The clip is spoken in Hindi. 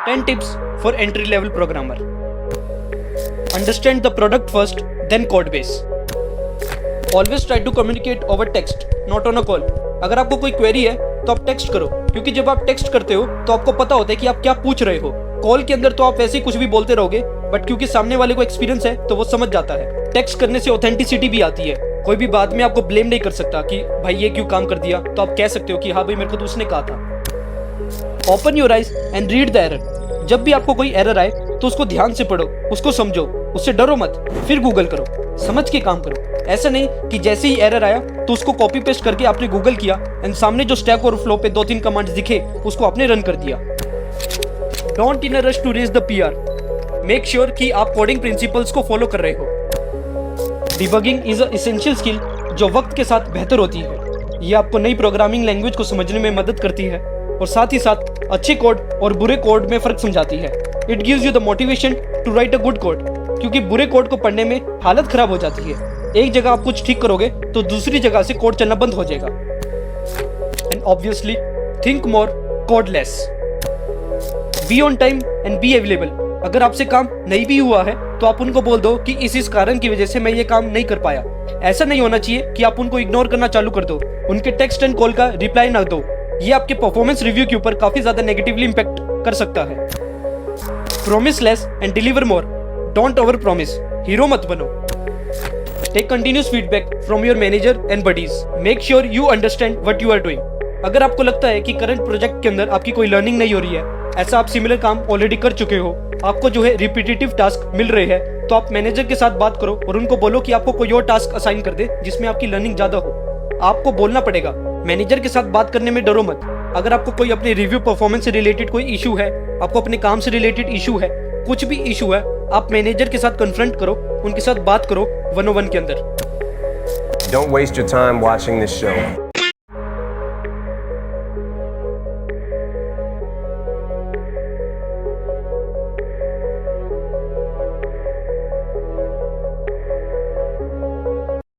10 tips for entry level programmer. Understand the product first, then code base. Always try to communicate over text, not on a call. अगर आपको कोई क्वेरी है तो आप टेक्स्ट करो, क्योंकि जब आप टेक्स्ट करते हो तो आपको पता होता है कि आप क्या पूछ रहे हो। कॉल के अंदर तो आप वैसे ही कुछ भी बोलते रहोगे, बट क्योंकि सामने वाले को एक्सपीरियंस है तो वो समझ जाता है। टेक्स्ट करने से ऑथेंटिसिटी भी आती है। कोई भी बाद में आपको ब्लेम नहीं कर सकता कि भाई ये क्यों काम कर दिया, तो आप कह सकते हो कि हाँ भाई मेरे को तो उसने कहा था। Open your eyes and read the error. जब भी आपको कोई एरर आए तो उसको ध्यान से पढ़ो, उसको समझो, उससे डरो मत, फिर गूगल करो, समझ के काम करो। ऐसा नहीं कि जैसे ही एरर आया तो उसको कॉपी पेस्ट करके आपने गूगल किया एंड सामने जो स्टैक ओवरफ्लो पे 2-3 कमांड्स दिखे उसको आपने रन कर दिया। Don't in a rush to raise the PR. Make sure कि आप कोडिंग प्रिंसिपल्स को फॉलो कर रहे हो। Debugging is a essential skill जो वक्त के साथ बेहतर होती है। ये आपको नई प्रोग्रामिंग लैंग्वेज को समझने में मदद करती है और साथ ही साथ अच्छे कोड और बुरे कोड में फर्क समझाती है। It gives you the motivation to write a good code, क्योंकि बुरे कोड को पढ़ने में हालत खराब हो जाती है। एक जगह आप कुछ ठीक करोगे तो दूसरी जगह से कोड चलना बंद हो जाएगा। And obviously think more, code less. Be on time and be available. अगर आपसे काम नहीं भी हुआ है तो आप उनको बोल दो कि इस कारण की वजह से मैं ये काम नहीं कर पाया। ऐसा नहीं होना चाहिए कि आप उनको इग्नोर करना चालू कर दो, उनके टेक्स्ट एंड कॉल का रिप्लाई ना दो। ये आपके परफॉर्मेंस रिव्यू के ऊपर काफी ज्यादा नेगेटिवली इंपैक्ट कर सकता है। Promise less and deliver more. Don't over promise. Hero मत बनो। Take continuous feedback from your manager and buddies. Make sure you understand what you are doing. अगर आपको लगता है कि करंट प्रोजेक्ट के अंदर आपकी कोई लर्निंग नहीं हो रही है, ऐसा आप सिमिलर काम ऑलरेडी कर चुके हो, आपको जो है रिपीटेटिव टास्क मिल रहे हैं, तो आप मैनेजर के साथ बात करो और उनको बोलो कि आपको कोई और टास्क असाइन कर दे जिसमें आपकी लर्निंग ज्यादा हो। आपको बोलना पड़ेगा। मैनेजर के साथ बात करने में डरो मत। अगर आपको कोई अपने रिव्यू परफॉर्मेंस से रिलेटेड कोई इशू है, आपको अपने काम से रिलेटेड इशू है, कुछ भी इशू है, आप मैनेजर के साथ कन्फ्रंट करो, उनके साथ बात करो 101 के अंदर। Don't waste your time watching this show.